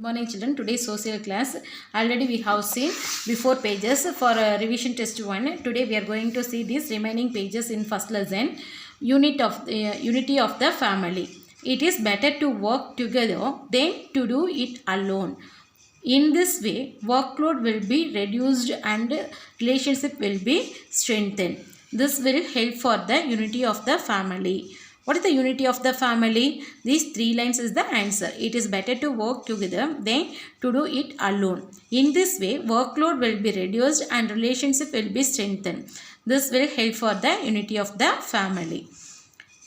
Morning children, today's social class. Already we have seen before pages for revision test 1. Today we are going to see these remaining pages in first lesson. Unity of the family. It is better to work together than to do it alone. In this way, workload will be reduced and relationship will be strengthened. This will help for the unity of the family. What is the unity of the family? These three lines is the answer. It is better to work together than to do it alone. In this way, workload will be reduced and relationship will be strengthened. This will help for the unity of the family.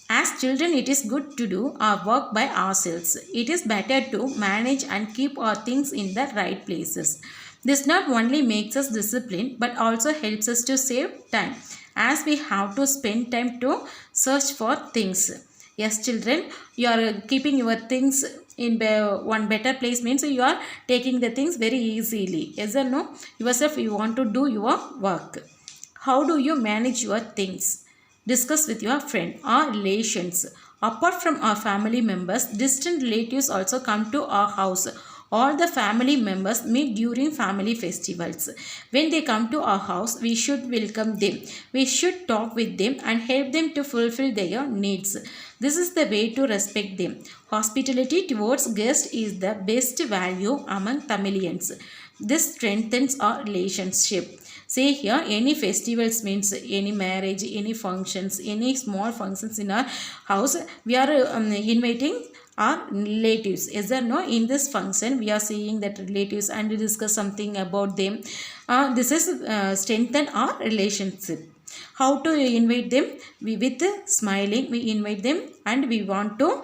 As children, it is good to do our work by ourselves. It is better to manage and keep our things in the right places. This not only makes us disciplined but also helps us to save time, as we have to spend time to search for things. Yes, children, you are keeping your things in one better place means you are taking the things very easily. Yes or no? Yourself, you want to do your work. How do you manage your things? Discuss with your friend or relations. Apart from our family members, distant relatives also come to our house. All the family members meet during family festivals. When they come to our house, we should welcome them. We should talk with them and help them to fulfill their needs. This is the way to respect them. Hospitality towards guests is the best value among Tamilians. This strengthens our relationship. Say here, any festivals means any marriage, any functions, any small functions in our house, we are inviting our relatives. Yes or no? In this function, we are seeing that relatives and we discuss something about them. This is strengthen our relationship. How to invite them? We with smiling, we invite them and we want to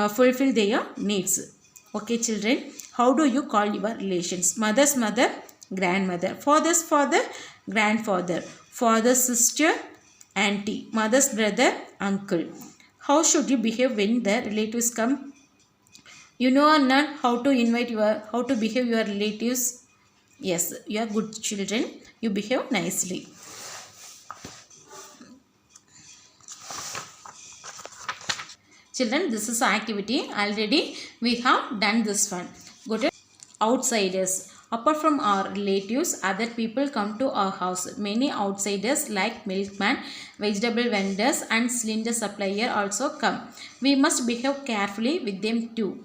fulfill their needs. Okay, children. How do you call your relations? Mother's mother, grandmother. Father's father, grandfather. Father's sister, auntie. Mother's brother, uncle. How should you behave when the relatives come? You know or not how to how to behave your relatives? Yes, you are good children. You behave nicely. Children, this is activity. Already we have done this one. Go to outsiders. Apart from our relatives, other people come to our house. Many outsiders like milkman, vegetable vendors and cylinder supplier also come. We must behave carefully with them too.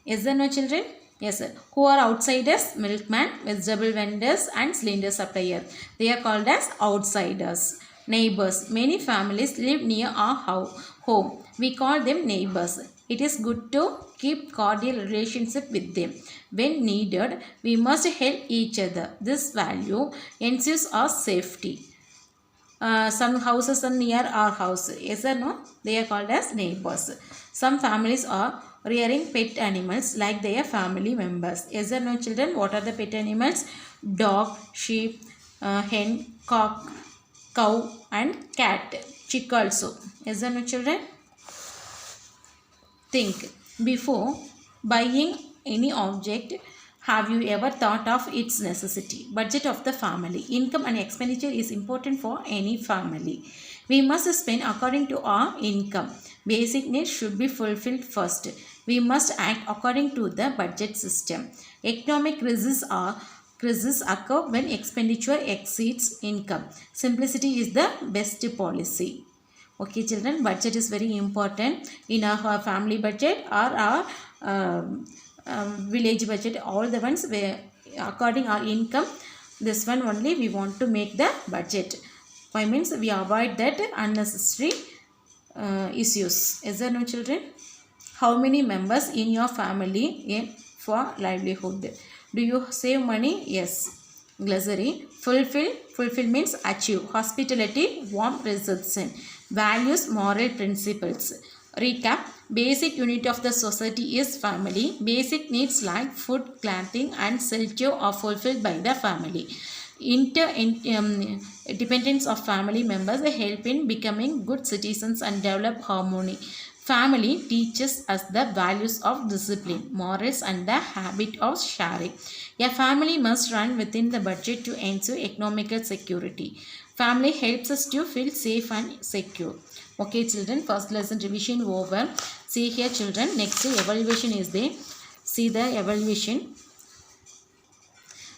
Yes or no, children? Yes, sir. Who are outsiders? Milkman, vegetable vendors and cylinder supplier. They are called as outsiders. Neighbors. Many families live near our home. We call them neighbors. It is good to keep cordial relationship with them. When needed, we must help each other. This value ensures our safety. Some houses are near our house. Yes or no? They are called as neighbors. Some families are rearing pet animals like their family members. Yes or no, children? What are the pet animals? Dog, sheep, hen, cock, cow and cat. Chick also. Yes or no, children? Think. Before buying any object, have you ever thought of its necessity? Budget of the family. Income and expenditure is important for any family. We must spend according to our income. Basic needs should be fulfilled first. We must act according to the budget system. Economic crises occur when expenditure exceeds income. Simplicity is the best policy. Okay, children, budget is very important in our family budget or our village budget. All the ones where according our income, this one only we want to make the budget. Why means we avoid that unnecessary issues. Is there no, children? How many members in your family aim for livelihood? Do you save money? Yes. Glossary. Fulfill means achieve. Hospitality, warm reception. Values, moral principles. Recap. Basic unit of the society is family. Basic needs like food, clothing and shelter are fulfilled by the family. Dependence of family members help in becoming good citizens and develop harmony. Family teaches us the values of discipline, morals and the habit of sharing. A family must run within the budget to ensure economical security. Family helps us to feel safe and secure. Okay, children, first lesson revision over. See here, children, next evaluation is there. See the evaluation.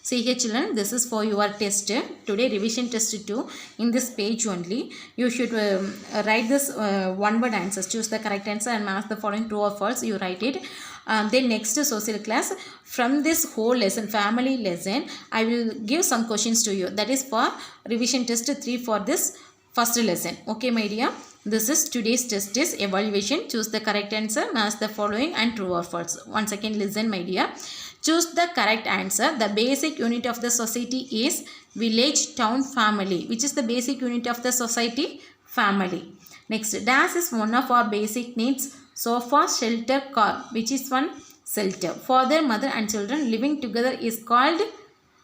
See here children, this is for your test. Today revision test 2. In this page only, you should write this one word answers. Choose the correct answer and match the following true or false. You write it. Then next social class. From this whole lesson, family lesson, I will give some questions to you. That is for revision test 3 for this first lesson. Okay my dear. This is today's test is evaluation. Choose the correct answer, match the following and true or false. Once again listen my dear. Choose the correct answer. The basic unit of the society is village, town, family. Which is the basic unit of the society? Family. Next, dash is one of our basic needs. Sofa, shelter, car. Which is one? Shelter. Father, mother and children living together is called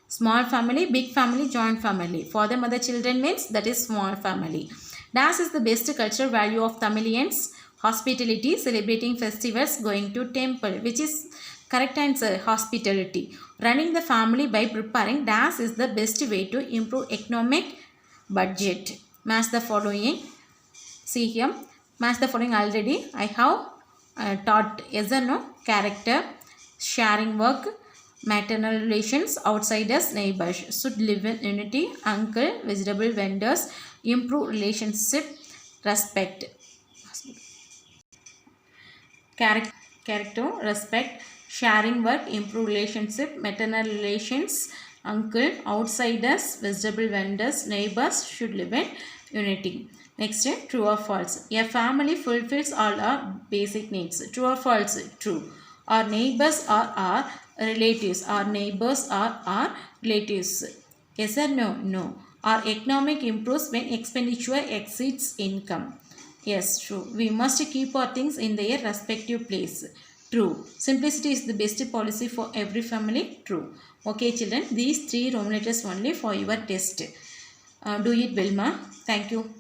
small family, big family, joint family. Father, mother, children means that is small family. Dash is the best cultural value of Tamilians. Hospitality, celebrating festivals, going to temple. Which is correct answer? Hospitality. Running the family by preparing dash is the best way to improve economic budget. Match the following. See here. Match the following already. I have taught yes or no. Character, sharing work, maternal relations, outsiders, neighbors. Should live in unity. Uncle, vegetable vendors. Improve relationship, respect. Character, respect, sharing work, improve relationship, maternal relations, uncle, outsiders, vegetable vendors, neighbors should live in unity. Next, true or false. A family fulfills all our basic needs. True or false? True. Our neighbors are our relatives. Our neighbors are our relatives. Yes or no? No. Our economic improves when expenditure exceeds income. Yes, true. We must keep our things in their respective place. True. Simplicity is the best policy for every family. True. Okay children, these 3 Roman letters only for your test. Do it well ma. Thank you.